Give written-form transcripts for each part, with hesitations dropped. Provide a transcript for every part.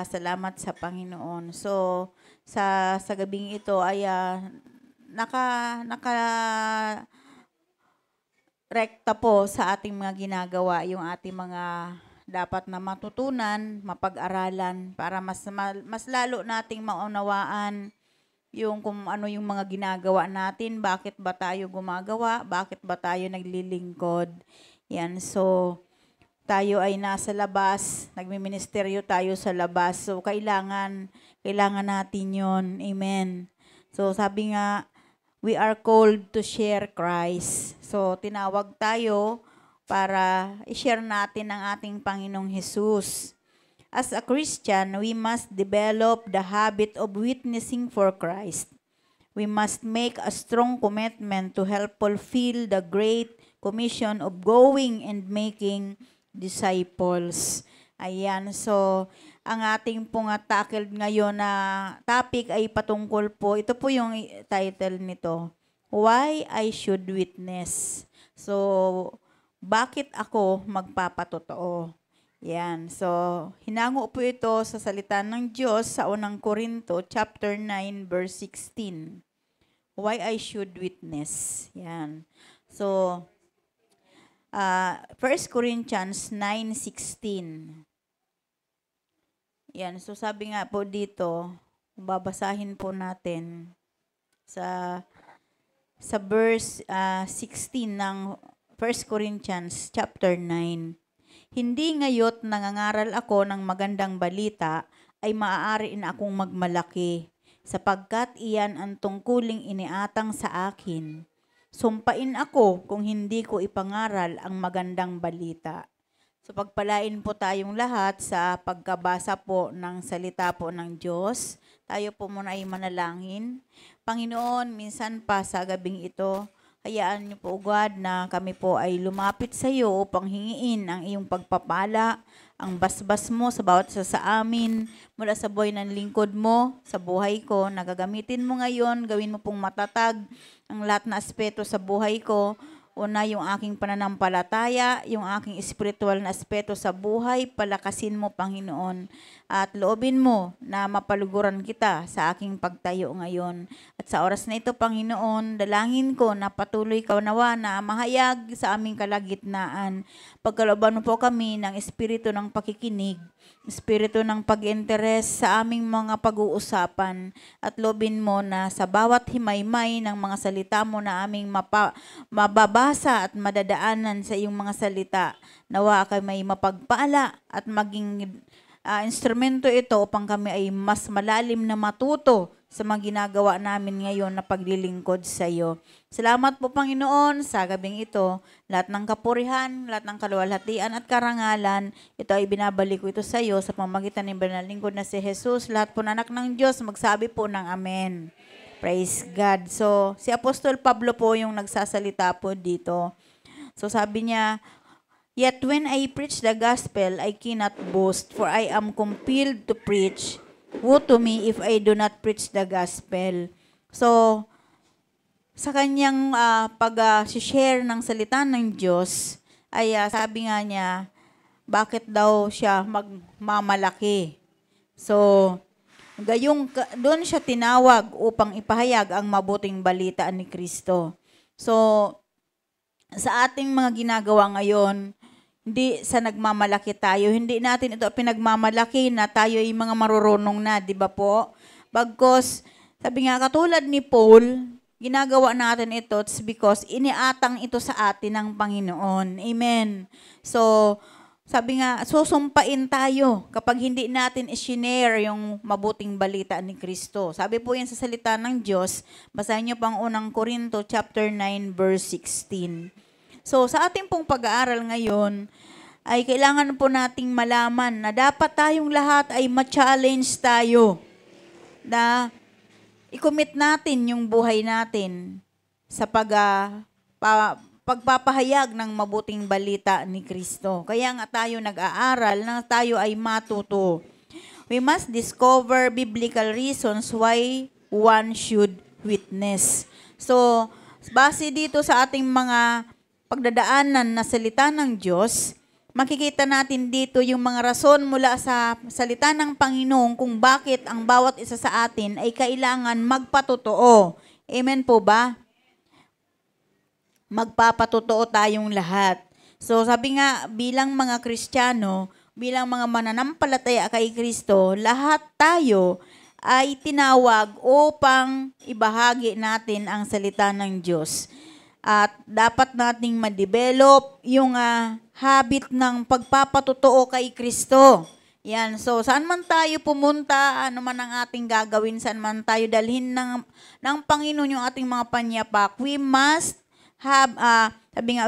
Salamat sa Panginoon. So, sa gabing ito ay naka rekta po sa ating mga ginagawa, yung ating mga dapat na matutunan, mapag-aralan para mas lalo nating maunawaan yung kung ano yung mga ginagawa natin, bakit ba tayo gumagawa, bakit ba tayo naglilingkod. Yan, so tayo ay nasa labas, nagmiministeryo tayo sa labas. So kailangan natin 'yon. Amen. So sabi nga, we are called to share Christ. So tinawag tayo para i-share natin ang ating Panginoong Hesus. As a Christian, we must develop the habit of witnessing for Christ. We must make a strong commitment to help fulfill the great commission of going and making disciples. Ayan, so ang ating pong tackled ngayon na topic ay patungkol po, ito po yung title nito, Why I Should Witness. So, bakit ako magpapatotoo? Yan. So, hinango po ito sa salita ng Diyos sa unang Korinto, chapter 9, verse 16. Why I should witness. Yan. So, 1 Corinthians 9:16. Yan. So, sabi nga po dito, babasahin po natin sa verse 16 ng 1 Corinthians chapter 9. Hindi ngayon nangangaral ako ng magandang balita ay maaari na akong magmalaki, sapagkat iyan ang tungkuling iniatang sa akin. Sumpain ako kung hindi ko ipangaral ang magandang balita. So pagpalain po tayong lahat sa pagkabasa po ng salita po ng Diyos. Tayo po muna ay manalangin. Panginoon, minsan pa sa gabing ito, hayaan niyo po, God, na kami po ay lumapit sa iyo upang hingiin ang iyong pagpapala, ang basbas mo sa bawat isa sa amin, mula sa buhay ng lingkod mo, sa buhay ko, nagagamitin mo ngayon, gawin mo pong matatag ang lahat na aspeto sa buhay ko. Una, yung aking pananampalataya, yung aking espiritual na aspeto sa buhay, palakasin mo, Panginoon. At loobin mo na mapaluguran kita sa aking pagtayo ngayon. At sa oras na ito, Panginoon, dalangin ko na patuloy ka nawa na mahayag sa aming kalagitnaan. Pagkalooban mo po kami ng espiritu ng pakikinig, espiritu ng pag-interes sa aming mga pag-uusapan. At loobin mo na sa bawat himaymay ng mga salita mo na aming mababasa at madadaanan sa iyong mga salita, nawa kami may mapagpala at maging instrumento ito upang kami ay mas malalim na matuto sa mga ginagawa namin ngayon na paglilingkod sa iyo. Salamat po, Panginoon, sa gabing ito. Lahat ng kapurihan, lahat ng kaluwalhatian at karangalan, ito ay binabalik ko ito sa iyo sa pamamagitan ng banal na lingkod na si Jesus. Lahat po na anak ng Diyos, magsabi po ng Amen. Praise God. So, si Apostol Pablo po yung nagsasalita po dito. So, sabi niya, Yet when I preach the gospel, I cannot boast, for I am compelled to preach. Woe to me if I do not preach the gospel. So, sa kanyang pag-share ng salita ng Diyos, ay sabi nga niya, bakit daw siya magmamalaki? So, doon siya tinawag upang ipahayag ang mabuting balita ni Kristo. So, sa ating mga ginagawa ngayon, hindi sa nagmamalaki tayo, hindi natin ito pinagmamalaki na tayo ay mga marurunong na, di ba po? Bagkos, sabi nga katulad ni Paul, ginagawa natin ito because iniatang ito sa atin ng Panginoon. Amen. So, sabi nga, susumpain tayo kapag hindi natin i-share yung mabuting balita ni Kristo. Sabi po yan sa salita ng Diyos, basahin niyo pang unang Korinto chapter 9 verse 16. So, sa ating pong pag-aaral ngayon, ay kailangan po nating malaman na dapat tayong lahat ay ma-challenge tayo na i-commit natin yung buhay natin sa pagpapahayag ng mabuting balita ni Kristo. Kaya nga tayo nag-aaral na tayo ay matuto. We must discover biblical reasons why one should witness. So, base dito sa ating mga pagdadaanan na salita ng Diyos, makikita natin dito yung mga rason mula sa salita ng Panginoon kung bakit ang bawat isa sa atin ay kailangan magpatotoo. Amen po ba? Magpapatotoo tayong lahat. So sabi nga, bilang mga Kristiyano, bilang mga mananampalataya kay Kristo, lahat tayo ay tinawag upang ibahagi natin ang salita ng Diyos. At dapat nating ma-develop yung habit ng pagpapatotoo kay Kristo. Yan. So, saan man tayo pumunta, ano man ang ating gagawin, saan man tayo dalhin ng Panginoon yung ating mga panyapak, we must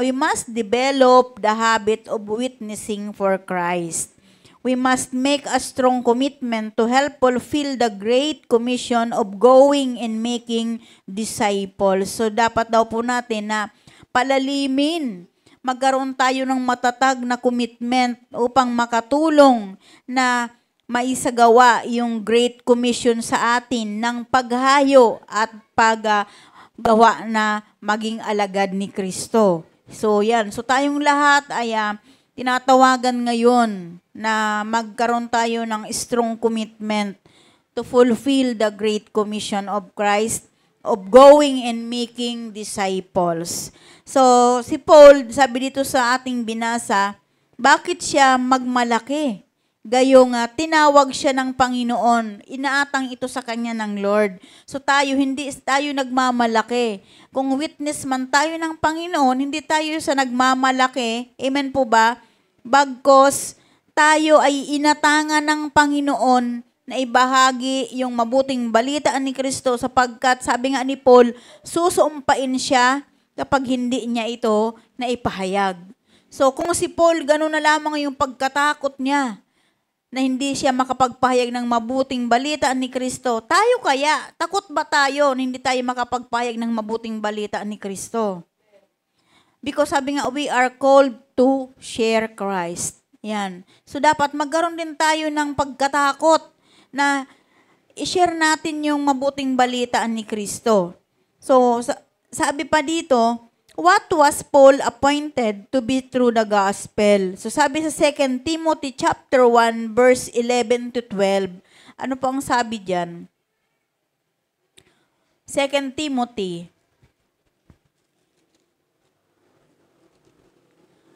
we must develop the habit of witnessing for Christ. We must make a strong commitment to help fulfill the great commission of going and making disciples. So, dapat daw po natin na palalimin, magkaroon tayo ng matatag na commitment upang makatulong na maisagawa yung great commission sa atin ng paghayo at paggawa na maging alagad ni Kristo. So yan, so tayong lahat ay tinatawagan ngayon na magkaroon tayo ng strong commitment to fulfill the great commission of Christ of going and making disciples. So si Paul, sabi dito sa ating binasa, bakit siya magmalaki? Gayong tinawag siya ng Panginoon, inaatang ito sa kanya ng Lord. So tayo, hindi tayo nagmamalaki. Kung witness man tayo ng Panginoon, hindi tayo sa nagmamalaki. Amen po ba? Bagkos tayo ay inatangan ng Panginoon na ibahagi yung mabuting balitaan ni Kristo sapagkat sabi nga ni Paul, susumpain siya kapag hindi niya ito na ipahayag. So kung si Paul, gano'n na lamang yung pagkatakot niya, na hindi siya makapagpahayag ng mabuting balitaan ni Kristo. Tayo kaya, takot ba tayo na hindi tayo makapagpahayag ng mabuting balitaan ni Kristo? Because sabi nga, we are called to share Christ. Yan. So dapat magkaroon din tayo ng pagkatakot na i-share natin yung mabuting balitaan ni Kristo. So sabi pa dito, what was Paul appointed to be through the gospel? So sabi sa 2 Timothy chapter 1 verse 11 to 12. Ano po ang sabi diyan? 2 Timothy.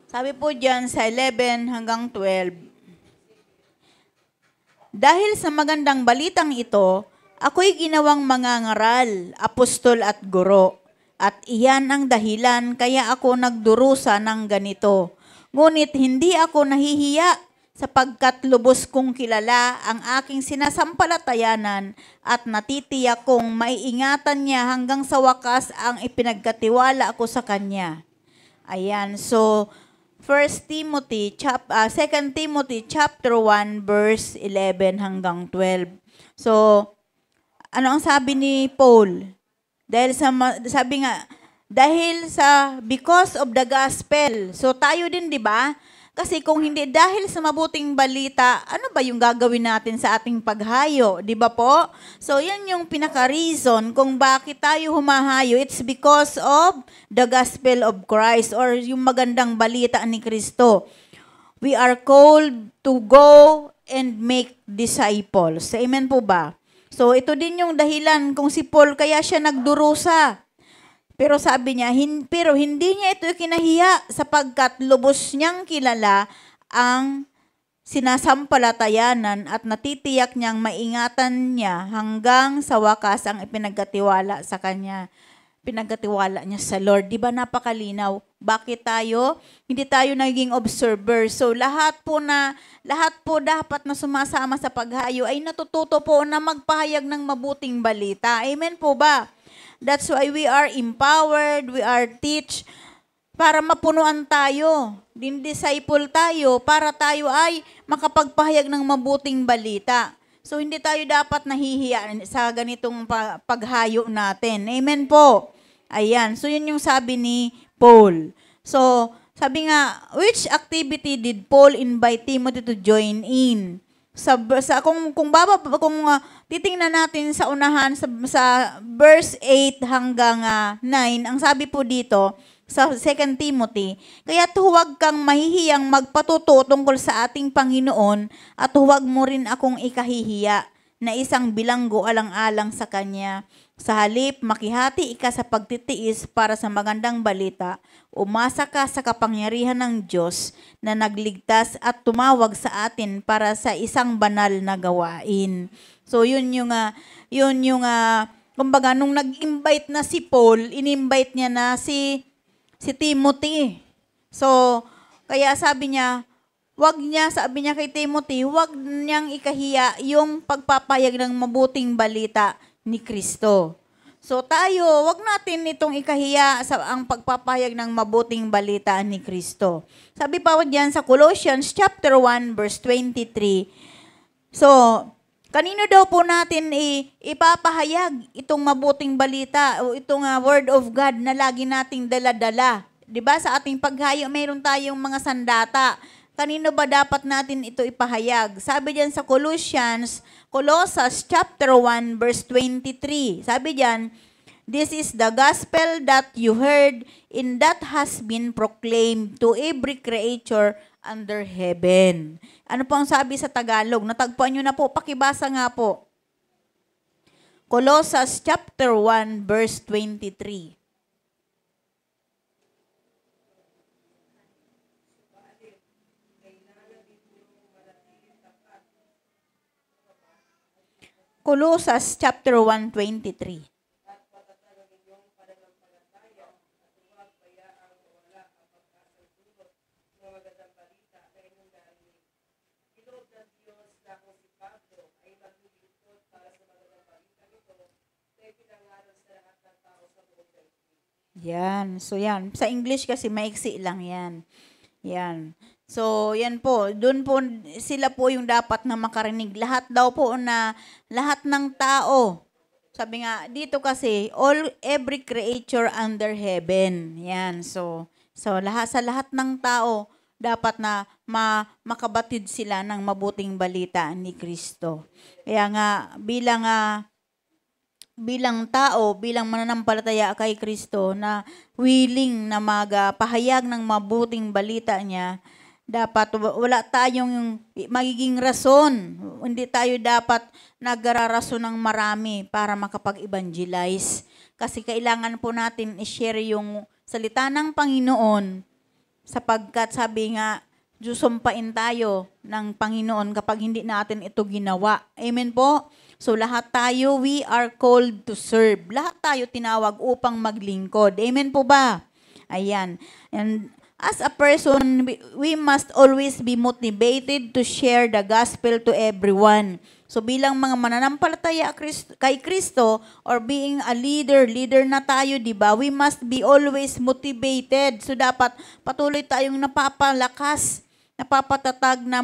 Sabi po diyan sa 11 hanggang 12. Dahil sa magandang balitang ito, ako'y ginawang mangangaral, apostol at guro. At iyan ang dahilan kaya ako nagdurusa ng ganito. Ngunit hindi ako nahihiya sapagkat lubos kong kilala ang aking sinasampalatayanan at natitiyak kong maiingatan niya hanggang sa wakas ang ipinagkatiwala ko sa kanya. Ayan, so 2 Timothy chapter 1 verse 11 hanggang 12. So, ano ang sabi ni Paul? Because of the gospel. So tayo din, di ba? Kasi kung hindi dahil sa mabuting balita, ano ba yung gagawin natin sa ating paghayo? Di ba po? So yan yung pinaka-reason kung bakit tayo humahayo. It's because of the gospel of Christ or yung magandang balita ni Kristo. We are called to go and make disciples. Amen po ba? So, ito din yung dahilan kung si Paul kaya siya nagdurusa. Pero sabi niya, pero hindi niya ito kinahiya sapagkat lubos niyang kilala ang sinasampalatayanan at natitiyak niyang maingatan niya hanggang sa wakas ang ipinagkatiwala sa kanya. Pinagkatiwala niya sa Lord. Di ba napakalinaw? Bakit tayo? Hindi tayo naging observer. So lahat po dapat na sumasama sa paghayo ay natututo po na magpahayag ng mabuting balita. Amen po ba? That's why we are empowered, we are teach para mapunuan tayo. Din disciple tayo para tayo ay makapagpahayag ng mabuting balita. So hindi tayo dapat nahihiya sa ganitong paghayo natin. Amen po. Ayan. So yun yung sabi ni Paul. So sabi nga, which activity did Paul invite Timothy to join in? Kung titingnan natin sa unahan sa verse 8 hanggang 9, ang sabi po dito, sa 2 Timothy, kaya't huwag kang mahihiyang magpatuto tungkol sa ating Panginoon at huwag mo rin akong ikahihiya na isang bilanggo alang-alang sa Kanya. Sa halip, makihati ka sa pagtitiis para sa magandang balita. Umasa ka sa kapangyarihan ng Diyos na nagligtas at tumawag sa atin para sa isang banal na gawain. So kumbaga nung nag-invite na si Paul, in-invite niya na si Timothy. So, kaya sabi niya kay Timothy, wag niyang ikahiya yung pagpapahayag ng mabuting balita ni Kristo. So tayo, wag natin itong ikahiya ang pagpapahayag ng mabuting balita ni Kristo. Sabi pa diyan sa Colossians chapter 1 verse 23. So, kanino daw po natin ipapahayag itong mabuting balita o itong word of God na lagi nating dala-dala? 'Di ba sa ating paghayo mayroon tayong mga sandata. Kanino ba dapat natin ito ipahayag? Sabi diyan sa Colossians chapter 1 verse 23. Sabi diyan, "This is the gospel that you heard and that has been proclaimed to every creature under heaven." Ano po ang sabi sa Tagalog? Natagpuan nyo na po. Pakibasa nga po. Colossians chapter 1 verse 23. Colossians chapter 1:23. Yan. So, yan. Sa English kasi maiksi lang yan. Yan. So, yan po. Doon po, sila po yung dapat na makarinig. Lahat ng tao. Sabi nga, dito kasi, every creature under heaven. Yan. So sa lahat ng tao, dapat na makabatid sila ng mabuting balita ni Kristo. Kaya nga, bilang tao, bilang mananampalataya kay Kristo na willing na magpahayag ng mabuting balita niya, dapat wala tayong magiging rason. Hindi tayo dapat nagrarason ng marami para makapag-evangelize. Kasi kailangan po natin i-share yung salita ng Panginoon sapagkat sabi nga, susumpain tayo ng Panginoon kapag hindi natin ito ginawa. Amen po? So lahat tayo, we are called to serve. Lahat tayo tinawag upang maglingkod. Amen po ba? Ayan. And as a person, we must always be motivated to share the gospel to everyone. So bilang mga mananampalataya kay Kristo or being a leader na tayo, di ba? We must be always motivated. So dapat patuloy tayong napapatatag na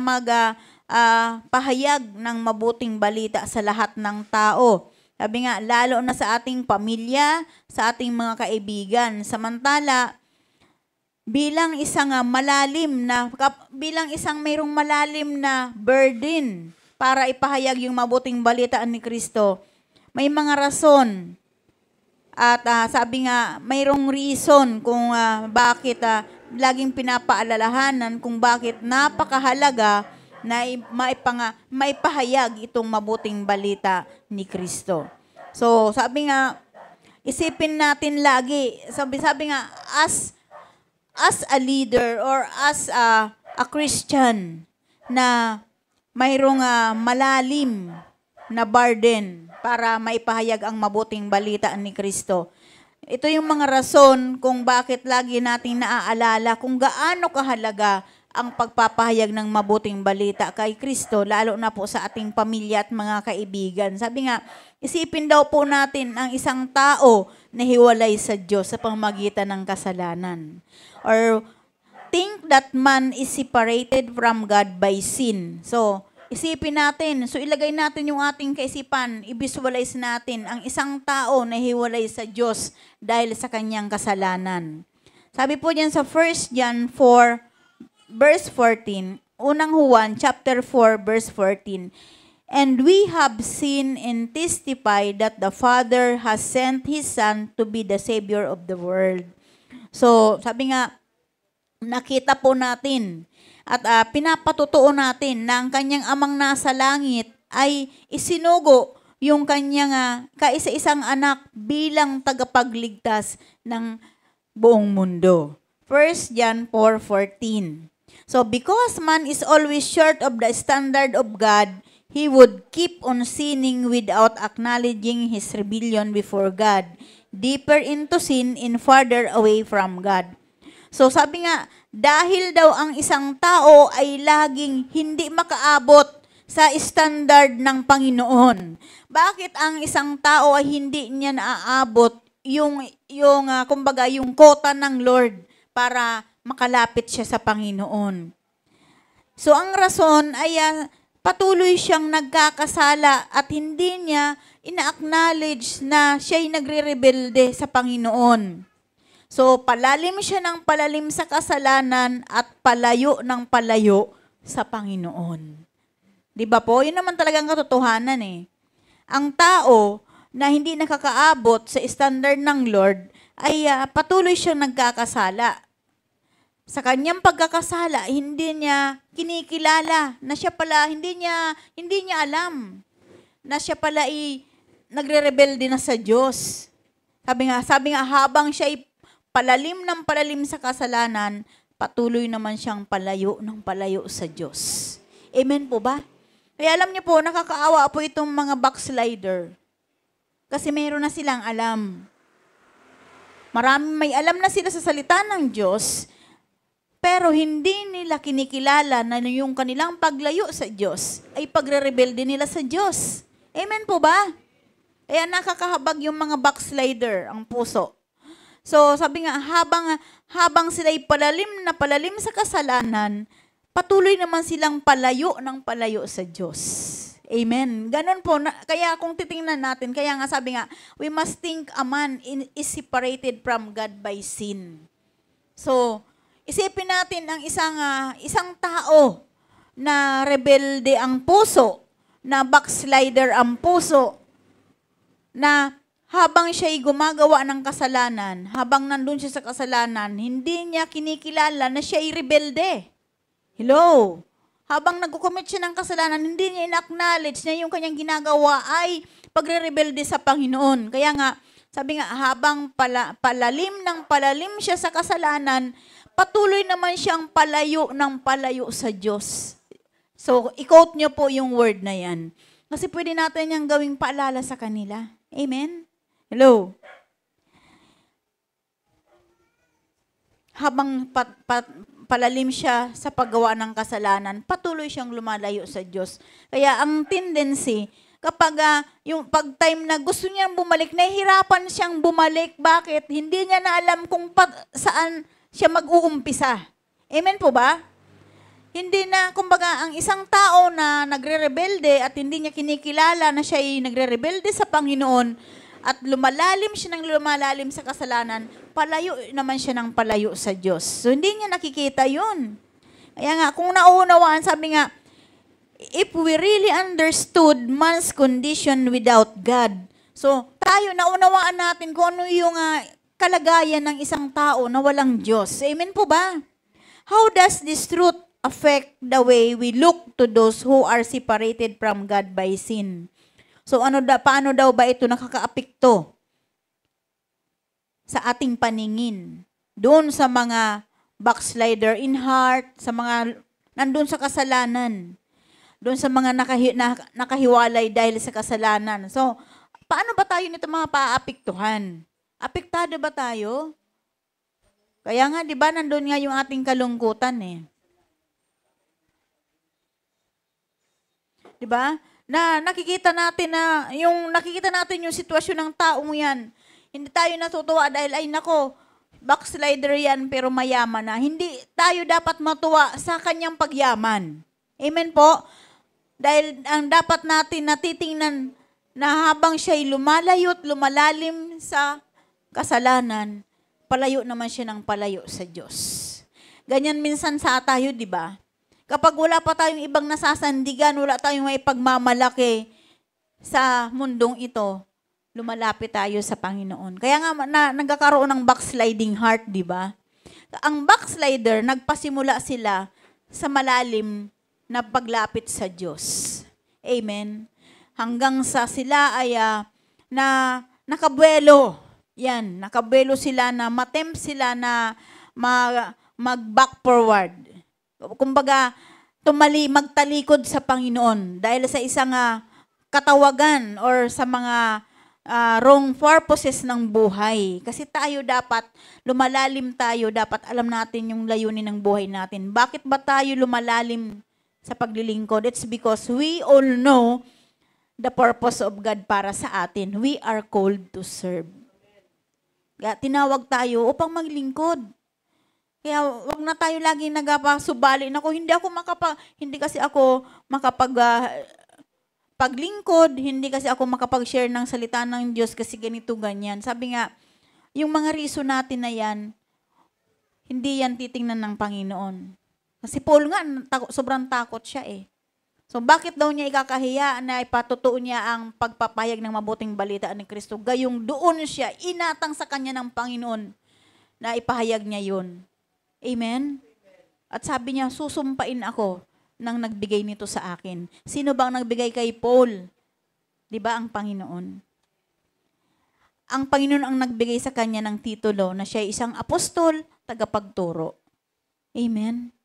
pahayag ng mabuting balita sa lahat ng tao. Sabi nga, lalo na sa ating pamilya, sa ating mga kaibigan. Samantala, bilang isang mayroong malalim na burden para ipahayag yung mabuting balita ni Kristo, may mga rason. At sabi nga, mayroong reason kung bakit laging pinapaalalahanan kung bakit napakahalaga na maipahayag itong mabuting balita ni Kristo. So, sabi nga, isipin natin lagi, sabi nga, as a leader or as a Christian na mayroong malalim na burden para maipahayag ang mabuting balita ni Kristo. Ito yung mga rason kung bakit lagi nating naaalala kung gaano kahalaga ang pagpapahayag ng mabuting balita kay Kristo, lalo na po sa ating pamilya at mga kaibigan. Sabi nga, isipin daw po natin ang isang tao na hiwalay sa Diyos sa pamamagitan ng kasalanan. Or think that man is separated from God by sin. So, isipin natin, so ilagay natin yung ating kaisipan, i-visualize natin ang isang tao na hiwalay sa Diyos dahil sa kanyang kasalanan. Sabi po diyan sa 1 John 4, verse 14, unang Juan, chapter 4, verse 14, "And we have seen and testify that the Father has sent His Son to be the Savior of the world." So, sabi nga, nakita po natin at pinapatutuo natin na ang kanyang amang nasa langit ay isinugo yung kanyang kaisa-isang anak bilang tagapagligtas ng buong mundo. 1 John 4:14. So, because man is always short of the standard of God, he would keep on sinning without acknowledging his rebellion before God, deeper into sin and farther away from God. So sabi nga, dahil daw ang isang tao ay laging hindi makaabot sa standard ng Panginoon. Bakit ang isang tao ay hindi niya naaabot kumbaga yung kota ng Lord para makalapit siya sa Panginoon? So ang rason ay patuloy siyang nagkakasala at hindi niya ina-acknowledge na siya'y nagre-rebelde sa Panginoon. So, palalim siya ng palalim sa kasalanan at palayo ng palayo sa Panginoon. Di ba po? Yun naman talagang katotohanan eh. Ang tao na hindi nakakaabot sa standard ng Lord ay patuloy siyang nagkakasala. Sa kanyang pagkakasala, hindi niya kinikilala na siya pala, hindi niya alam na siya pala ay nagre-rebelde na sa Diyos. Sabi nga habang siya ay palalim ng palalim sa kasalanan, patuloy naman siyang palayo ng palayo sa Diyos. Amen po ba? Kaya alam niyo po, nakakaawa po itong mga backslider. Kasi mayroon na silang alam. May alam na sila sa salita ng Diyos, pero hindi nila kinikilala na yung kanilang paglayo sa Diyos ay pagre-rebelde nila sa Diyos. Amen po ba? Kaya nakakahabag yung mga backslider ang puso. So, sabi nga, habang sila'y palalim na palalim sa kasalanan, patuloy naman silang palayo ng palayo sa Diyos. Amen. Ganon po. Kaya kung titingnan natin, kaya nga sabi nga, we must think a man is separated from God by sin. So, isipin natin ang isang tao na rebelde ang puso, na backslider ang puso, na habang siya'y gumagawa ng kasalanan, habang nandun siya sa kasalanan, hindi niya kinikilala na siya'y rebelde. Hello? Habang nagkukomit siya ng kasalanan, hindi niya in-acknowledge na yung kanyang ginagawa ay pagre-rebelde sa Panginoon. Kaya nga, sabi nga, habang palalim ng palalim siya sa kasalanan, patuloy naman siyang palayo ng palayo sa Diyos. So, i-quote niyo po yung word na yan. Kasi pwede natin yung gawing paalala sa kanila. Amen? Hello? Habang palalim siya sa paggawa ng kasalanan, patuloy siyang lumalayo sa Diyos. Kaya ang tendency, kapag yung pag-time na gusto niyang bumalik, nahihirapan siyang bumalik. Bakit? Hindi niya na alam kung saan siya mag-uumpisa. Amen po ba? Hindi na, kumbaga, ang isang tao na nagre-rebelde at hindi niya kinikilala na siya ay nagre-rebelde sa Panginoon, at lumalalim siya ng lumalalim sa kasalanan, palayo naman siya ng palayo sa Diyos. So, hindi niya nakikita yun. Kaya nga, kung nauunawaan, sabi nga, if we really understood man's condition without God, so, tayo, naunawaan natin kung ano yung kalagayan ng isang tao na walang Diyos. Amen po ba? How does this truth affect the way we look to those who are separated from God by sin? So paano daw ba ito nakakaapekto sa ating paningin? Doon sa mga backslider in heart, sa mga nandun sa kasalanan, doon sa mga nakahiwalay dahil sa kasalanan. So, paano ba tayo nito mga paapektuhan? Apektado ba tayo? Kaya nga, di ba, nandun nga yung ating kalungkutan eh. Di ba? Na nakikita natin yung sitwasyon ng taong yan. Hindi tayo natutuwa dahil, ay nako, backslider yan pero mayaman na. Hindi tayo dapat matuwa sa kanyang pagyaman. Amen po? Dahil ang dapat natin natitingnan na habang siya'y lumalayo't lumalalim sa kasalanan, palayo naman siya ng palayo sa Diyos. Ganyan minsan sa tayo, di ba? Kapag wala pa tayong ibang nasasandigan, wala tayong may pagmamalaki sa mundong ito, lumalapit tayo sa Panginoon. Kaya nga nagkakaroon ng backsliding heart, di ba? Ang backslider, nagpasimula sila sa malalim na paglapit sa Diyos. Amen. Hanggang sa sila ay nakabuelo. Yan, nakabuelo sila na matempt sila na mag-back forward. Kumbaga, magtalikod sa Panginoon dahil sa isang katawagan or sa mga wrong purposes ng buhay. Kasi tayo dapat, lumalalim tayo, dapat alam natin yung layunin ng buhay natin. Bakit ba tayo lumalalim sa paglilingkod? It's because we all know the purpose of God para sa atin. We are called to serve. Kaya tinawag tayo upang maglingkod. Kaya wag na tayo lagi nagpasubali. Hindi kasi ako paglingkod, hindi kasi ako makapag-share ng salita ng Diyos kasi ganito, ganyan. Sabi nga, yung mga reason natin na yan, hindi yan titingnan ng Panginoon. Kasi Paul nga, sobrang takot siya eh. So bakit daw niya ikakahiya na ipatutuo niya ang pagpapayag ng mabuting balita ni Kristo? Gayong doon siya, inatang sa kanya ng Panginoon na ipahayag niya yun. Amen? At sabi niya, susumpain ako nang nagbigay nito sa akin. Sino bang nagbigay kay Paul? Di ba ang Panginoon? Ang Panginoon ang nagbigay sa kanya ng titulo na siya isang apostol, tagapagturo. Amen?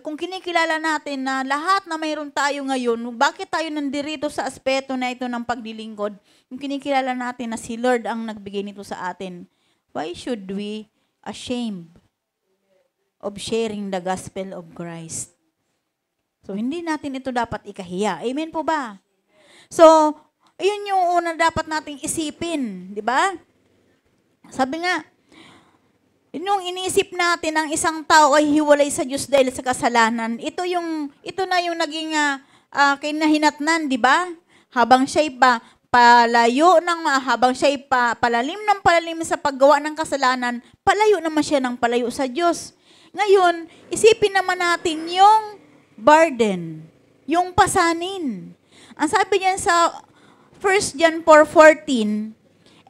Kung kinikilala natin na lahat na mayroon tayo ngayon, bakit tayo nandirito sa aspeto na ito ng paglilingkod? Kung kinikilala natin na si Lord ang nagbigay nito sa atin, why should we ashamed of sharing the gospel of Christ? So, hindi natin ito dapat ikahiya. Amen po ba? So, yun yung una dapat nating isipin. Di ba? Sabi nga, nung inisip natin ang isang tao ay hiwalay sa Diyos dahil sa kasalanan, ito na yung naging kinahinatnan, di ba? Habang siya'y palalim ng palalim sa paggawa ng kasalanan, palayo naman siya ng palayo sa Diyos. Ngayon, isipin naman natin yung burden, yung pasanin. Ang sabi niyan sa 1 John 4:14,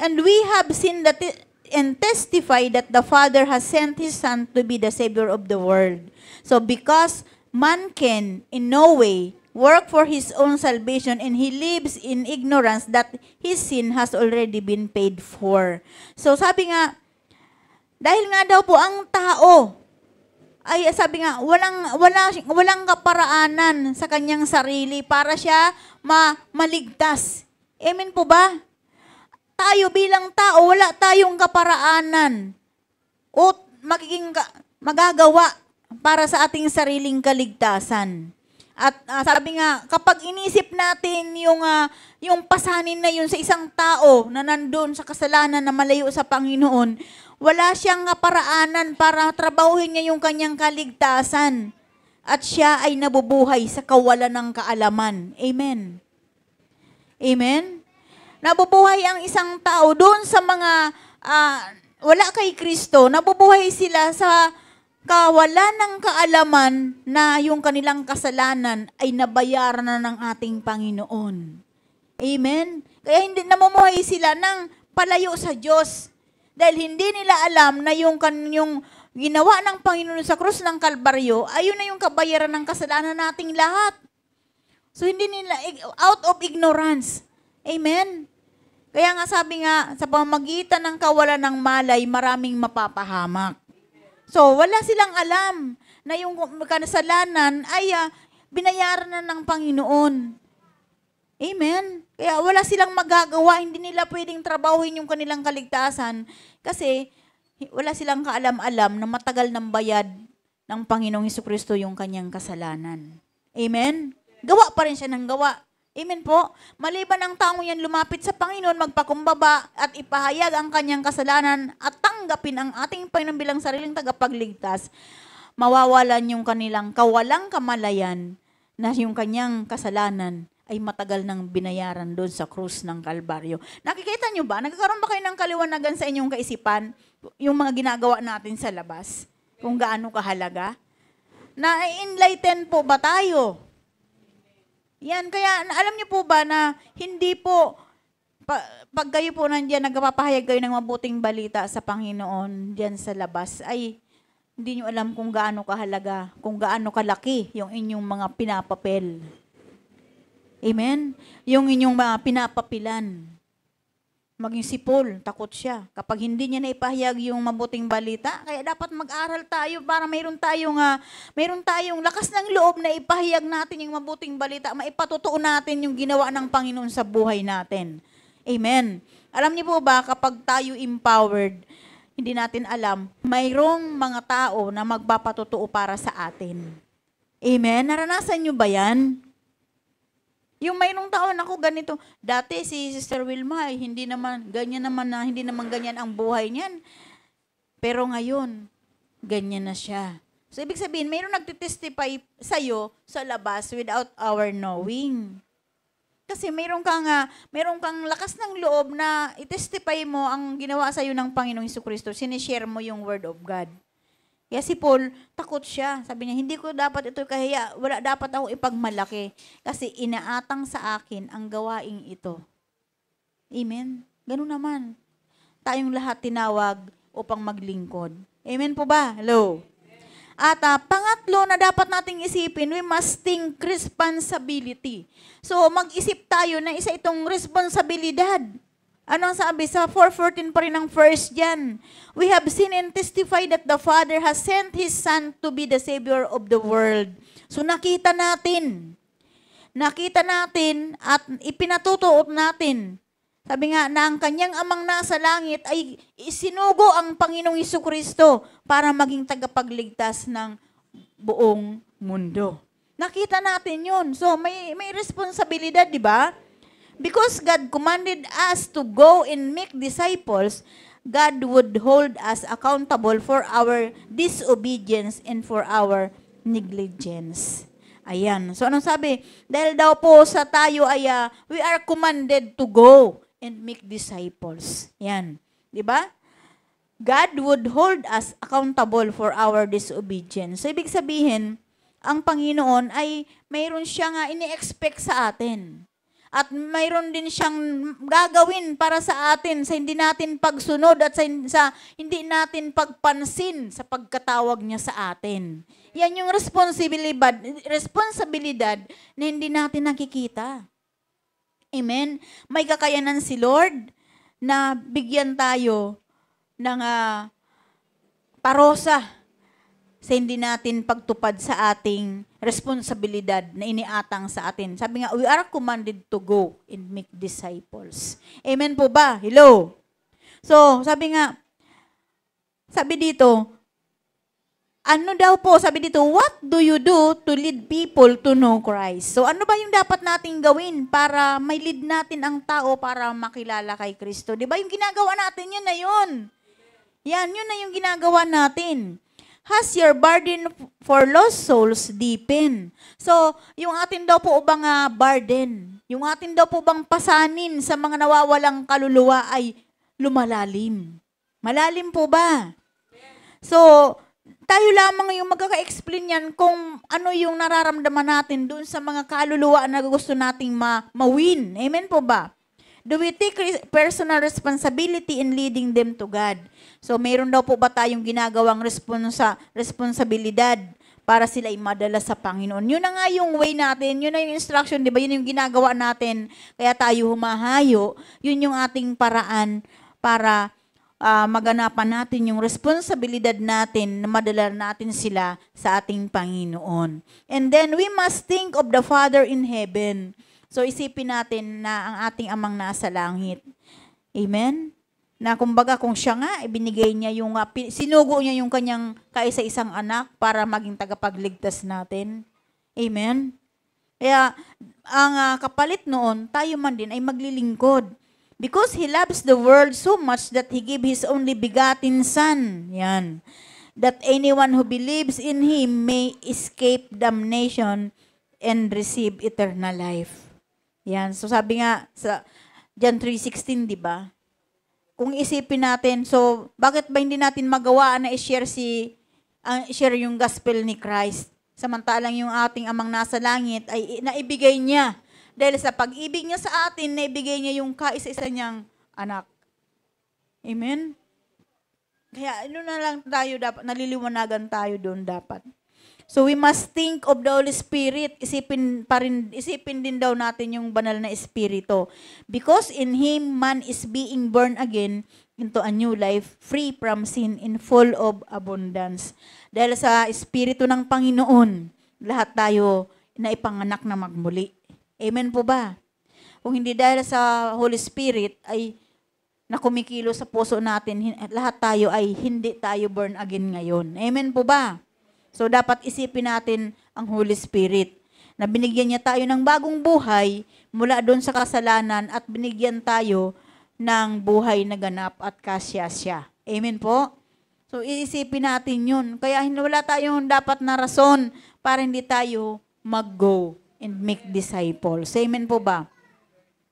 and we have seen that and testify that the Father has sent His Son to be the Savior of the world. So because man can in no way work for his own salvation and he lives in ignorance that his sin has already been paid for. So sabi nga, dahil nga daw po ang tao, ay sabi nga, walang kaparaanan sa kanyang sarili para siya maligtas. Amen po ba? Tayo bilang tao, wala tayong kaparaanan o magagawa para sa ating sariling kaligtasan. At sabi nga, kapag inisip natin yung pasanin na yun sa isang tao na nandun sa kasalanan na malayo sa Panginoon, wala siyang paraanan para trabahuhin niya yung kanyang kaligtasan. At siya ay nabubuhay sa kawalan ng kaalaman. Amen. Amen? Nabubuhay ang isang tao doon sa mga wala kay Kristo. Nabubuhay sila sa kawalan ng kaalaman na yung kanilang kasalanan ay nabayaran na ng ating Panginoon. Amen? Kaya hindi namumuhay sila ng palayo sa Diyos. Dahil hindi nila alam na yung ginawa ng Panginoon sa krus ng Kalbaryo, ayun na yung kabayaran ng kasalanan nating lahat. So hindi nila, out of ignorance. Amen? Kaya nga sabi nga, sa pamamagitan ng kawalan ng malay, maraming mapapahamak. So wala silang alam na yung kasalanan ay binayaran na ng Panginoon. Amen? Kaya wala silang magagawa, hindi nila pwedeng trabahuin yung kanilang kaligtasan kasi wala silang kaalam-alam na matagal ng bayad ng Panginoong Hesukristo yung kanyang kasalanan. Amen? Gawa pa rin siya ng gawa. Amen po? Maliban ang taong yan lumapit sa Panginoon, magpakumbaba at ipahayag ang kanyang kasalanan at tanggapin ang ating Panginoon bilang sariling tagapagligtas, mawawalan yung kanilang kawalang kamalayan na yung kanyang kasalanan ay matagal nang binayaran doon sa krus ng Kalbaryo. Nakikita nyo ba? Nagkakaroon ba kayo ng kaliwanagan sa inyong kaisipan yung mga ginagawa natin sa labas? Kung gaano kahalaga? Na-enlighten po ba tayo? Yan, kaya alam niyo po ba na hindi po pag kayo po nandiyan, nagpapahayag kayo ng mabuting balita sa Panginoon diyan sa labas, ay hindi nyo alam kung gaano kahalaga, kung gaano kalaki yung inyong mga pinapapel. Amen? Yung inyong mga pinapapilan. Maging si Paul, takot siya. Kapag hindi niya naipahayag yung mabuting balita, kaya dapat mag-aral tayo para mayroon tayong lakas ng loob na ipahayag natin yung mabuting balita, maipatotoo natin yung ginawa ng Panginoon sa buhay natin. Amen. Alam niyo po ba, kapag tayo empowered, hindi natin alam, mayroong mga tao na magpapatotoo para sa atin. Amen? Naranasan niyo ba yan? Yung mayroong taon ako ganito, dati si Sister Wilma, hindi naman ganyan ang buhay niyan. Pero ngayon, ganyan na siya. So, ibig sabihin, mayroong nagtitestify sa'yo sa labas without our knowing. Kasi mayroong kang lakas ng loob na itestify mo ang ginawa sa'yo ng Panginoong Jesucristo. Sinishare mo yung Word of God. Kaya si Paul, takot siya. Sabi niya, hindi ko dapat ito kahiya, wala dapat ako ipagmalaki. Kasi inaatang sa akin ang gawaing ito. Amen? Ganun naman. Tayong lahat tinawag upang maglingkod. Amen po ba? Hello? At pangatlo na dapat nating isipin, we must think responsibility. So, mag-isip tayo na isa itong responsibilidad. Ano ang sabi? Sa 4:14 pa rin ang first dyan. We have seen and testified that the Father has sent His Son to be the Savior of the world. So nakita natin at ipinatutuot natin. Sabi nga na ang kanyang amang nasa langit ay isinugo ang Panginoong Jesucristo para maging tagapagligtas ng buong mundo. Nakita natin yun. So may responsibilidad, di ba? Because God commanded us to go and make disciples, God would hold us accountable for our disobedience and for our negligence. Ayan. So, anong sabi? Dahil daw po sa tayo ay we are commanded to go and make disciples. Yan. Di ba? God would hold us accountable for our disobedience. So, ibig sabihin, ang Panginoon ay mayroon siya nga ini-expect sa atin. At mayroon din siyang gagawin para sa atin sa hindi natin pagsunod at sa hindi natin pagpansin sa pagkatawag niya sa atin. Yan yung responsibilidad na hindi natin nakikita. Amen? May kakayanan si Lord na bigyan tayo ng parusa sa hindi natin pagtupad sa ating responsibilidad na iniatang sa atin. Sabi nga, we are commanded to go and make disciples. Amen po ba? Hello? So, sabi dito, ano daw po, sabi dito, what do you do to lead people to know Christ? So, ano ba yung dapat nating gawin para may lead natin ang tao para makilala kay Kristo? Di ba yung ginagawa natin, yun na yun. Yan, yun na yung ginagawa natin. Has your burden for lost souls deepened? So, yung atin daw po bang burden, yung atin daw po bang pasanin sa mga nawawalang kaluluwa ay lumalalim. Malalim po ba? So, tayo lamang yung magkaka-explain yan kung ano yung nararamdaman natin doon sa mga kaluluwa na gusto nating ma-win. Amen po ba? Do we take personal responsibility in leading them to God? So, mayroon daw po ba tayong ginagawang responsibilidad para sila madala sa Panginoon? Yun na nga yung way natin, yun na yung instruction, di ba? Yun yung ginagawa natin, kaya tayo humahayo. Yun yung ating paraan para maganapan natin yung responsibilidad natin na madala natin sila sa ating Panginoon. And then, we must think of the Father in heaven. So, isipin natin na ang ating amang nasa langit. Amen? Na kumbaga kung siya nga, ibinigay niya yung, sinugo niya yung kanyang kaisa-isang anak para maging tagapagligtas natin. Amen? Kaya, ang kapalit noon, tayo man din ay maglilingkod. Because He loves the world so much that He gave His only begotten Son. Yan. That anyone who believes in Him may escape damnation and receive eternal life. Yan. So sabi nga sa John 3:16, di ba? Kung isipin natin, so bakit ba hindi natin magawa na i-share share yung gospel ni Christ? Samantalang yung ating amang nasa langit ay naibigay niya Dahil sa pag-ibig niya sa atin, naibigay niya yung kaisa-isa niyang anak. Amen? Kaya ano na lang tayo dapat, naliliwanagan tayo doon dapat. So we must think of the Holy Spirit. Isipin din daw natin yung banal na Espiritu. Because in Him, man is being born again into a new life, free from sin, in full of abundance. Dahil sa Espiritu ng Panginoon, lahat tayo na ipanganak na magmuli. Amen po ba? Kung hindi dahil sa Holy Spirit ay na kumikilo sa puso natin, lahat tayo ay hindi tayo born again ngayon. Amen po ba? So, dapat isipin natin ang Holy Spirit na binigyan niya tayo ng bagong buhay mula doon sa kasalanan at binigyan tayo ng buhay na ganap at kasya-sya. Amen po? So, iisipin natin yun. Kaya wala tayong dapat na rason para hindi tayo mag-go and make disciples. Amen po ba?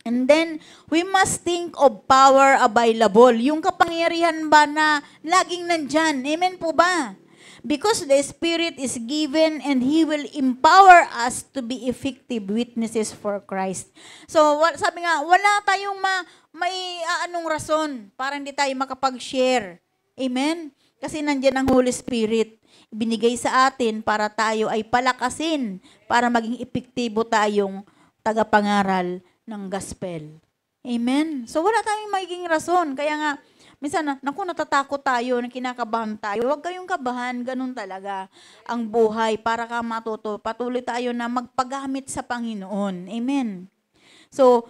And then, we must think of power available. Yung kapangyarihan ba na laging nandyan. Amen po ba? Because the Spirit is given and He will empower us to be effective witnesses for Christ. So, sabi nga, wala tayong may anong rason para hindi tayo makapag-share. Amen? Kasi nandiyan ang Holy Spirit. Binigay sa atin para tayo ay palakasin, para maging epektibo tayong tagapangaral ng gospel. Amen? So, wala tayong magiging rason. Kaya nga, minsan, natatakot tayo, kinakabahan tayo. Huwag kayong kabahan, ganun talaga ang buhay para ka matuto. Patuloy tayo na magpagamit sa Panginoon. Amen. So,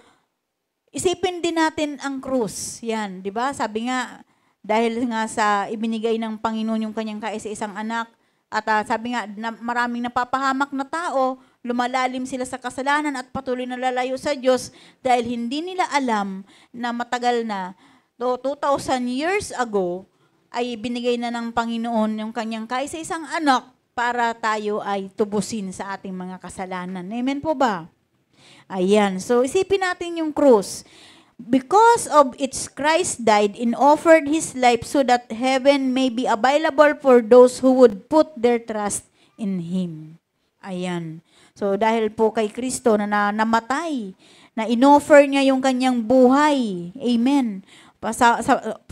isipin din natin ang krus. Yan, di ba? Sabi nga, dahil nga sa ibinigay ng Panginoon yung kanyang kaisa-isang anak, at sabi nga, maraming napapahamak na tao, lumalalim sila sa kasalanan at patuloy na lalayo sa Diyos dahil hindi nila alam na matagal na, 2,000 years ago, ay binigay na ng Panginoon yung kanyang kaisa-isang anak para tayo ay tubusin sa ating mga kasalanan. Amen po ba? Ayan. So, isipin natin yung krus. Because of its Christ died and offered His life so that heaven may be available for those who would put their trust in Him. Ayan. So, dahil po kay Kristo na namatay, na inoffer niya yung kanyang buhay. Amen.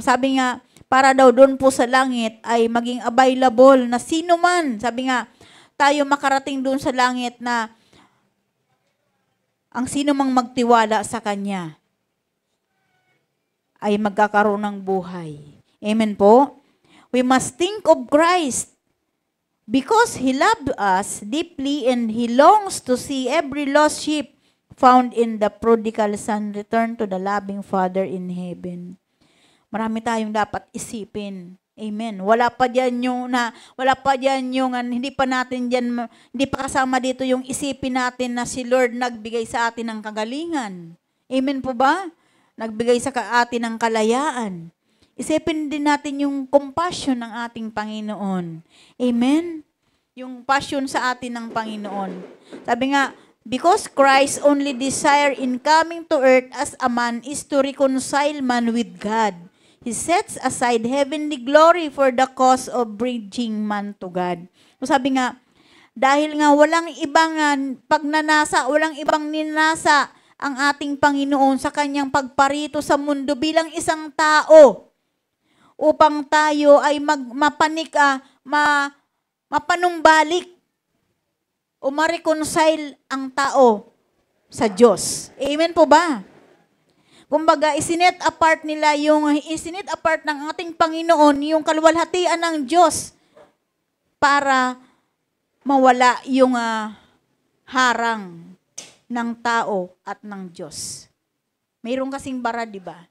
Sabi nga, para daw doon po sa langit ay maging available na sino man. Sabi nga, tayo makarating doon sa langit na ang sino mang magtiwala sa Kanya ay magkakaroon ng buhay. Amen po? We must think of Christ because He loved us deeply and He longs to see every lost sheep found in the prodigal son return to the loving Father in heaven. Marami tayong dapat isipin. Amen. Wala pa diyan yung hindi pa kasama dito yung isipin natin na si Lord nagbigay sa atin ng kagalingan. Amen po ba? Nagbigay sa atin ng kalayaan. Isipin din natin yung compassion ng ating Panginoon. Amen. Yung passion sa atin ng Panginoon. Sabi nga, because Christ only desire in coming to earth as a man is to reconcile man with God. He sets aside heavenly glory for the cause of bridging man to God. So sabi nga, dahil nga walang ibang pagnanasa, walang ibang ninasa ang ating Panginoon sa kanyang pagparito sa mundo bilang isang tao upang tayo ay mapanumbalik o ma-reconcile ang tao sa Diyos. Amen po ba? Kumbaga, isinet apart ng ating Panginoon yung kaluwalhatian ng Diyos para mawala yung harang ng tao at ng Diyos. Mayroon kasing bara, di ba?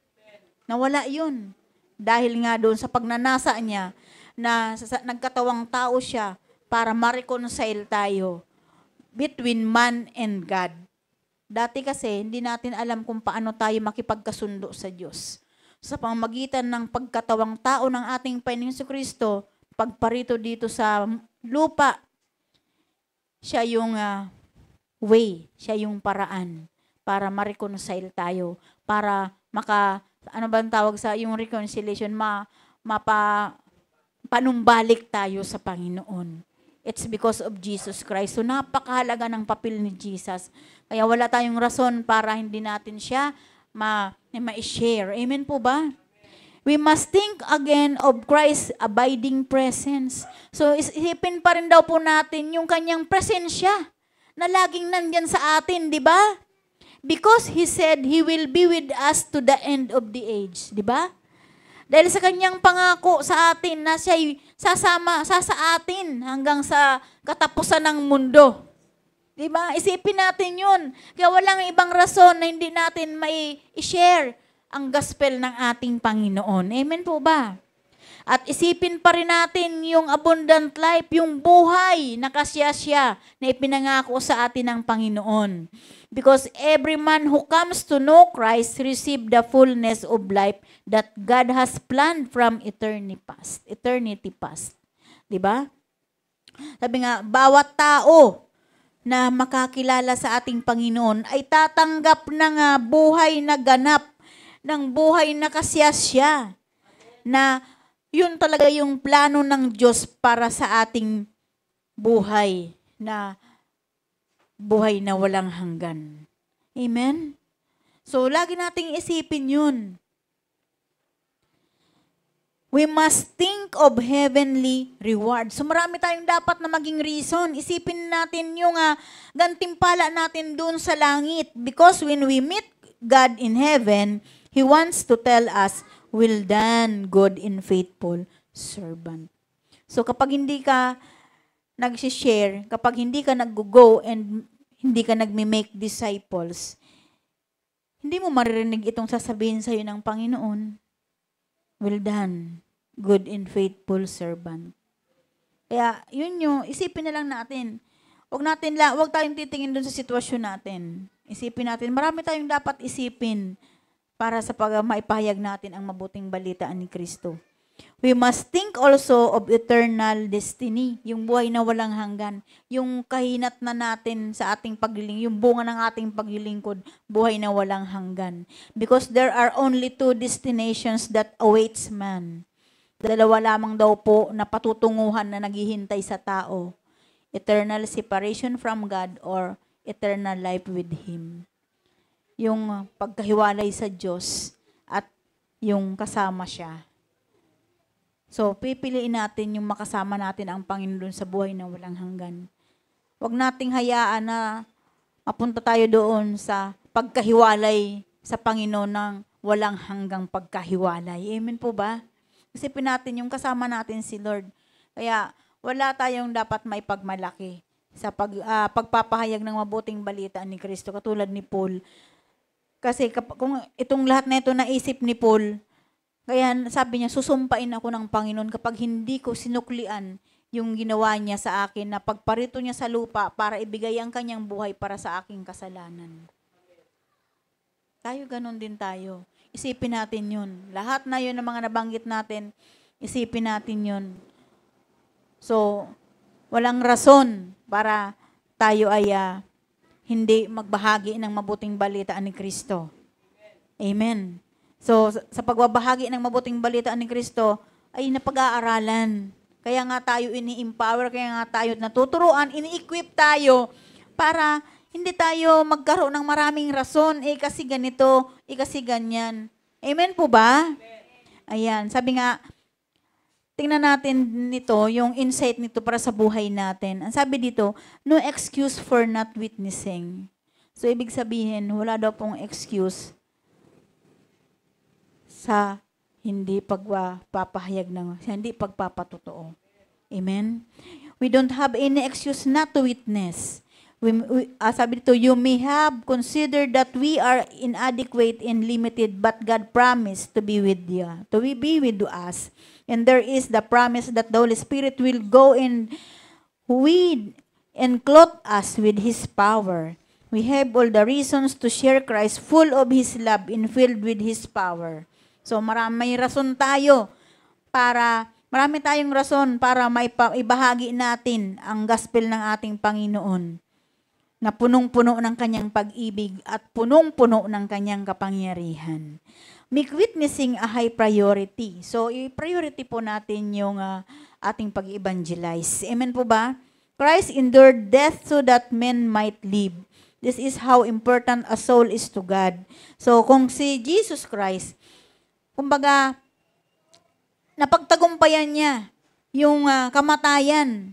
Nawala yun. Dahil nga doon sa pagnanasa niya na nagkatawang tao siya para ma-reconcile tayo between man and God. Dati kasi, hindi natin alam kung paano tayo makipagkasundo sa Diyos. Sa pamamagitan ng pagkatawang tao ng ating Panginoon Kristo, pagparito dito sa lupa, siya yung way, siya yung paraan para ma-reconcile tayo, para yung reconciliation, panumbalik tayo sa Panginoon. It's because of Jesus Christ. So napakahalaga ng papel ni Jesus. Kaya wala tayong rason para hindi natin siya ma-share. Amen po ba? We must think again of Christ's abiding presence. So isipin pa rin daw po natin yung kanyang presensya na laging nandyan sa atin, di ba? Because He said He will be with us to the end of the age, di ba? Dahil sa kanyang pangako sa atin na siya'y sa atin hanggang sa katapusan ng mundo. Di ba? Isipin natin yun. Kaya walang ibang rason na hindi natin may i-share ang gospel ng ating Panginoon. Amen po ba? At isipin pa rin natin yung abundant life, yung buhay na kasiyasya na ipinangako sa atin ng Panginoon. Because every man who comes to know Christ receive the fullness of life that God has planned from eternity past. Diba? Sabi nga, bawat tao na makakilala sa ating Panginoon ay tatanggap ng buhay na ganap, ng buhay na kasiyasya, na yun talaga yung plano ng Diyos para sa ating buhay na walang hanggan. Amen? So, lagi nating isipin yun. We must think of heavenly reward. So, marami tayong dapat na maging reason. Isipin natin yung gantimpala natin dun sa langit. Because when we meet God in heaven, He wants to tell us, well done, good and faithful servant. So, kapag hindi ka nag-share, kapag hindi ka nag-go and hindi ka nag-make disciples, hindi mo maririnig itong sasabihin sa'yo ng Panginoon, well done, good and faithful servant. Kaya, yun yung, isipin na lang natin. Huwag tayong titingin dun sa sitwasyon natin. Isipin natin, marami tayong dapat isipin para sa maipahayag natin ang mabuting balita ni Kristo. We must think also of eternal destiny, yung buhay na walang hanggan, yung kahinat na natin sa ating paglilingkod, yung bunga ng ating paglilingkod, buhay na walang hanggan. Because there are only two destinations that awaits man. Dalawa lamang daw po na patutunguhan na naghihintay sa tao. Eternal separation from God or eternal life with Him. Yung pagkahiwalay sa Diyos at yung kasama siya. So, pipiliin natin yung makasama natin ang Panginoon sa buhay na walang hanggan. Huwag nating hayaan na mapunta tayo doon sa pagkahiwalay sa Panginoon ng walang hanggang pagkahiwalay. Amen po ba? Isipin natin yung kasama natin si Lord. Kaya wala tayong dapat may pagmalaki sa pagpapahayag ng mabuting balita ni Kristo, katulad ni Paul. Kasi kung itong lahat na ito naisip ni Paul, kaya sabi niya, susumpain ako ng Panginoon kapag hindi ko sinuklian yung ginawa niya sa akin na pagparito niya sa lupa para ibigay ang kanyang buhay para sa aking kasalanan. Tayo ganun din tayo. Isipin natin yun. Lahat na yun ng mga nabanggit natin, isipin natin yun. So, walang rason para tayo ay hindi magbahagi ng mabuting balita ni Kristo. Amen. So, sa pagbabahagi ng mabuting balita ni Kristo, ay napag-aaralan. Kaya nga tayo ini-empower, kaya nga tayo natuturuan, ini-equip tayo para hindi tayo magkaroon ng maraming rason, kasi ganito, kasi ganyan. Amen po ba? Ayan, sabi nga, tingnan natin nito, yung insight nito para sa buhay natin. Ang sabi dito, no excuse for not witnessing. So, ibig sabihin, wala daw pong excuse sa hindi pagpapahayag hindi pagpapatotoo. Amen? We don't have any excuse not to witness. Sabi dito, you may have considered that we are inadequate and limited, but God promised to be with you, to be with us. And there is the promise that the Holy Spirit will go and clothe us with His power. We have all the reasons to share Christ, full of His love and filled with His power. So marami tayong rason para maibahagi natin ang gospel ng ating Panginoon na punong-puno ng kanyang pag-ibig at punong-puno ng kanyang kapangyarihan. Make witnessing a high priority. So, i-priority po natin yung ating pag-evangelize. Amen po ba? Christ endured death so that men might live. This is how important a soul is to God. So, kung si Jesus Christ, kumbaga, napagtagumpayan niya yung kamatayan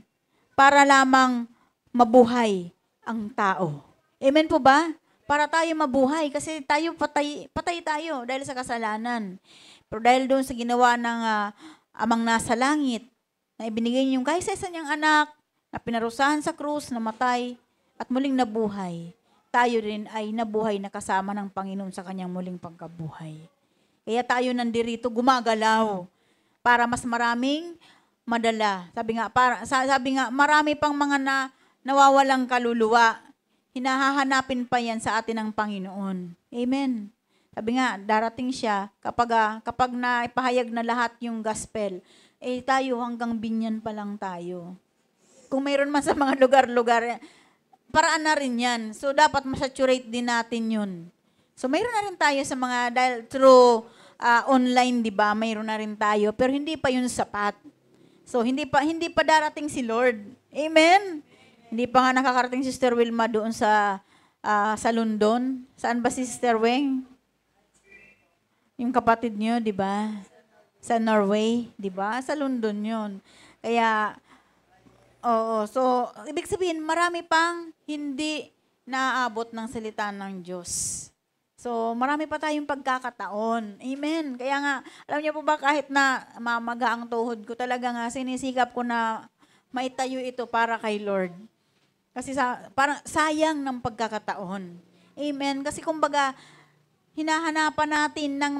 para lamang mabuhay ang tao. Amen po ba? Para tayo mabuhay kasi tayo patay tayo dahil sa kasalanan. Pero dahil doon sa ginawa ng amang nasa langit, na ibinigay niyong kaisa-isa niyang anak, na pinarusahan sa krus, namatay, at muling nabuhay, tayo rin ay nabuhay na kasama ng Panginoon sa kanyang muling pagkabuhay. Kaya tayo nandirito gumagalaw para mas maraming madala. Sabi nga marami pang mga nawawalang kaluluwa. Hinahahanapin pa yan sa atin ng Panginoon. Amen. Sabi nga, darating siya kapag naipahayag na lahat yung gospel, tayo hanggang binyan pa lang tayo. Kung mayroon man sa mga lugar-lugar, paraan na rin yan. So, dapat masaturate din natin yun. So, mayroon na rin tayo sa mga, dahil through online, di ba, mayroon na rin tayo. Pero hindi pa yun sapat. So, hindi pa darating si Lord. Amen? Hindi pa nga nakakarating si Sister Wilma doon sa London. Saan ba si Sister Weng? Yung kapatid niyo, di ba? Sa Norway, di ba? Sa London yun. Kaya, so, ibig sabihin, marami pang hindi naaabot ng salita ng Diyos. So, marami pa tayong pagkakataon. Amen. Kaya nga, alam niyo po ba, kahit na mamaga ang tuhod ko, talaga nga, sinisikap ko na maitayo ito para kay Lord. Kasi parang sayang ng pagkakataon. Amen. Kasi kumbaga, hinahanapan natin ng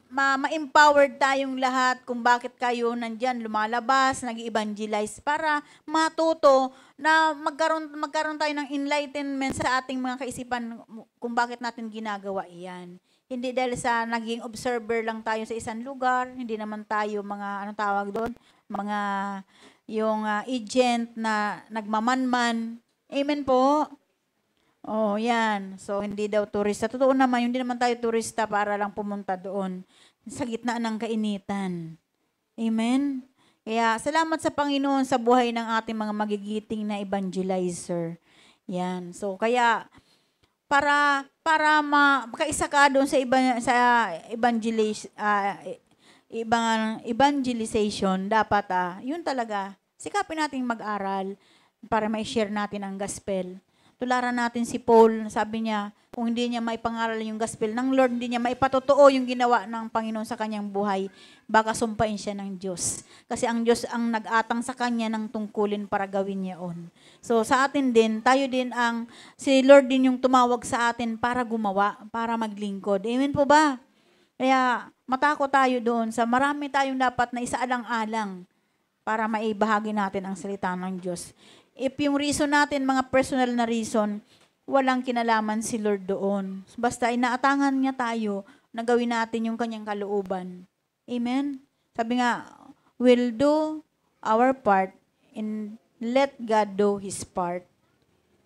ma-empowered tayong lahat kung bakit kayo nandyan lumalabas, nag-evangelize para matuto na magkaroon tayo ng enlightenment sa ating mga kaisipan kung bakit natin ginagawa iyan. Hindi dahil sa naging observer lang tayo sa isang lugar, hindi naman tayo mga, anong tawag doon, mga yung agent na nagmamanman. Amen po. Oh, yan. So, hindi daw turista. Totoo naman, hindi naman tayo turista para lang pumunta doon sa gitna ng kainitan. Amen? Kaya, salamat sa Panginoon sa buhay ng ating mga magigiting na evangelizer. Yan. So, kaya, para makaisa ka doon sa evangelization, dapat, yun talaga, sikapin natin mag-aral para ma-share natin ang gospel. Tularan natin si Paul, sabi niya, kung hindi niya maipangaral yung gospel ng Lord, hindi niya maipatotoo yung ginawa ng Panginoon sa kanyang buhay, baka sumpain siya ng Diyos. Kasi ang Diyos ang nag-atang sa kanya ng tungkulin para gawin niya on. So sa atin din, tayo din si Lord din yung tumawag sa atin para gumawa, para maglingkod. Amen po ba? Kaya matakot tayo doon sa marami tayong dapat na isaalang-alang para maibahagi natin ang salita ng Diyos. If yung reason natin, mga personal na reason, walang kinalaman si Lord doon. Basta inaatangan niya tayo na gawin natin yung kanyang kalooban. Amen? Sabi nga, we'll do our part and let God do His part.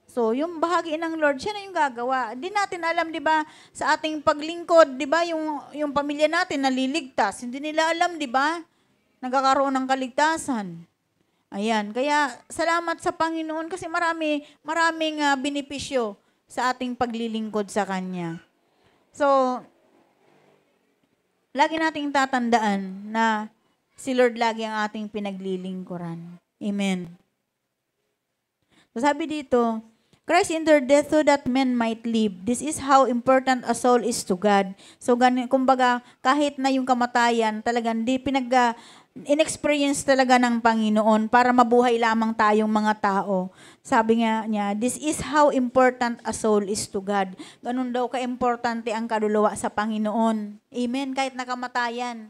So, yung bahagi ng Lord, siya na yung gagawa. Di natin alam, di ba, sa ating paglingkod, di ba, yung pamilya natin naliligtas. Hindi nila alam, di ba, nagkakaroon ng kaligtasan. Ayan, kaya salamat sa Panginoon kasi maraming benepisyo sa ating paglilingkod sa Kanya. So, lagi nating tatandaan na si Lord lagi ang ating pinaglilingkuran. Amen. So, sabi dito, Christ endured death so that men might live. This is how important a soul is to God. So, kumbaga, kahit na yung kamatayan, talagang in-experience talaga ng Panginoon para mabuhay lamang tayong mga tao. Sabi nga niya, this is how important a soul is to God. Ganun daw ka-importante ang kaluluwa sa Panginoon. Amen. Kahit nakamatayan,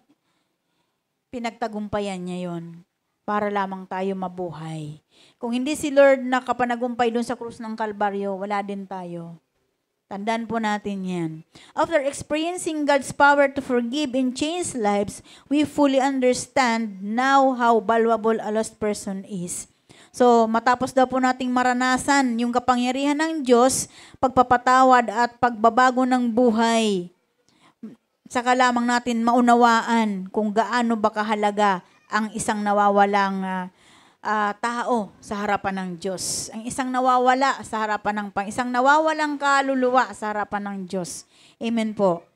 pinagtagumpayan niya yon para lamang tayo mabuhay. Kung hindi si Lord nakapanagumpay doon sa krus ng Kalbaryo, wala din tayo. Tandaan po natin yan. After experiencing God's power to forgive and change lives, we fully understand now how valuable a lost person is. So, matapos daw po nating maranasan yung kapangyarihan ng Diyos, pagpapatawad at pagbabago ng buhay, saka lamang natin maunawaan kung gaano ba kahalaga ang isang nawawalang tao sa harapan ng Diyos. Ang isang nawawala sa harapan ng isang nawawalang kaluluwa sa harapan ng Diyos. Amen po.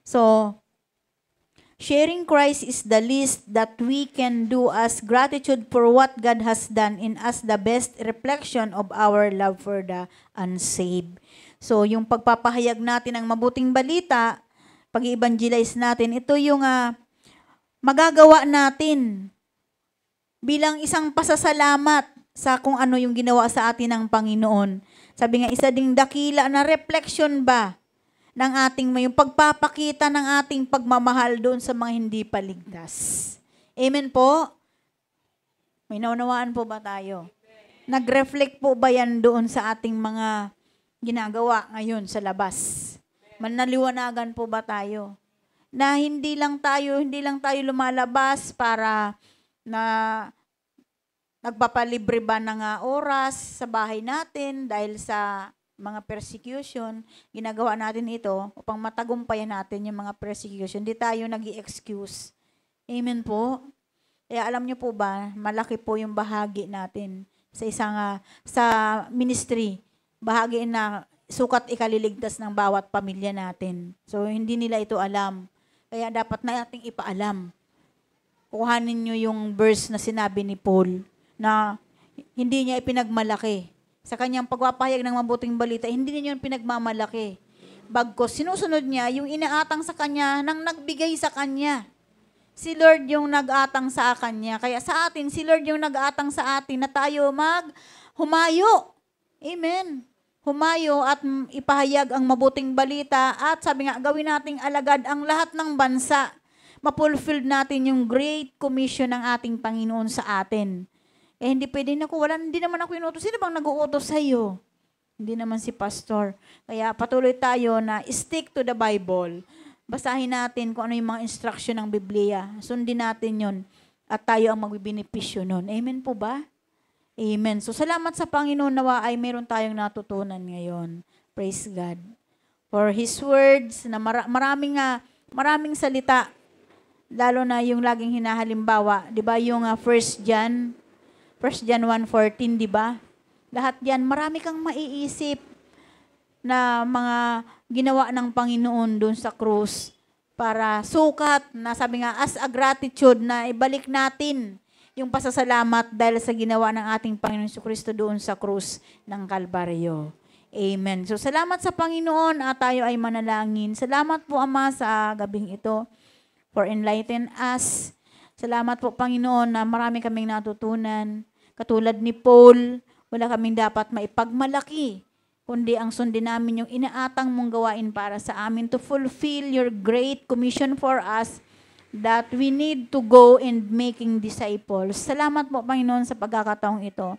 So, sharing Christ is the least that we can do as gratitude for what God has done in us, the best reflection of our love for the unsaved. So, yung pagpapahayag natin ng mabuting balita, pag-i-evangelize natin, ito yung magagawa natin bilang isang pasasalamat sa kung ano yung ginawa sa atin ng Panginoon. Sabi nga, isa ding dakila na reflection ba ng ating yung pagpapakita ng ating pagmamahal doon sa mga hindi paligtas. Amen po? May naunawaan po ba tayo? Nag-reflect po ba yan doon sa ating mga ginagawa ngayon sa labas? Manaliwanagan po ba tayo? Na hindi lang tayo lumalabas para na nagpapalibre ba ng oras sa bahay natin dahil sa mga persecution, ginagawa natin ito upang matagumpayan natin yung mga persecution. Hindi tayo nag-i-excuse. Amen po? Kaya alam niyo po ba, malaki po yung bahagi natin sa isang sa ministry. Bahagi na sukat ikaliligtas ng bawat pamilya natin. So, hindi nila ito alam. Kaya dapat na nating ipaalam. Kuhanin niyo yung verse na sinabi ni Paul na hindi niya ipinagmalaki. Sa kanyang pagpapahayag ng mabuting balita, hindi niya yun pinagmamalaki. Bagkos, sinusunod niya yung inaatang sa kanya nang nagbigay sa kanya. Si Lord yung nag-atang sa kanya. Kaya sa atin, si Lord yung nag-atang sa atin na tayo humayo. Amen. Humayo at ipahayag ang mabuting balita at sabi nga, gawin nating alagad ang lahat ng bansa. Mapulfilled natin yung great commission ng ating Panginoon sa atin. Hindi pwede na hindi naman ako inutos. Sino bang nag-uutos sa iyo? Hindi naman si pastor. Kaya patuloy tayo na stick to the Bible. Basahin natin kung ano yung mga instruction ng Biblia. Sundin natin yon at tayo ang magbibenepisyo nun. Amen po ba? Amen. So salamat sa Panginoon, nawa ay meron tayong natutunan ngayon. Praise God. For His words na maraming salita, lalo na yung laging hinahalimbawa. Di ba yung 1 John 1:14, di ba? Lahat yan, marami kang maiisip na mga ginawa ng Panginoon doon sa krus para sukat na sabi nga, as a gratitude na ibalik natin yung pasasalamat dahil sa ginawa ng ating Panginoon Jesucristo doon sa krus ng Kalbaryo. Amen. So, salamat sa Panginoon at tayo ay manalangin. Salamat po, Ama, sa gabing ito for enlighten us. Salamat po, Panginoon, na marami kaming natutunan. Katulad ni Paul, wala kaming dapat maipagmalaki, kundi ang sundin namin yung inaatang mong gawain para sa amin to fulfill your great commission for us that we need to go and making disciples. Salamat po, Panginoon, sa pagkakataong ito.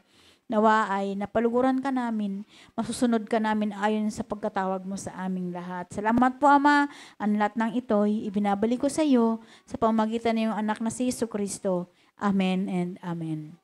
Nawa ay napaluguran ka namin, masusunod ka namin ayon sa pagkatawag mo sa aming lahat. Salamat po, Ama. Ang lahat ng ito'y ibinabalik ko sa iyo sa pamamagitan ng iyong anak na si Jesucristo. Amen and amen.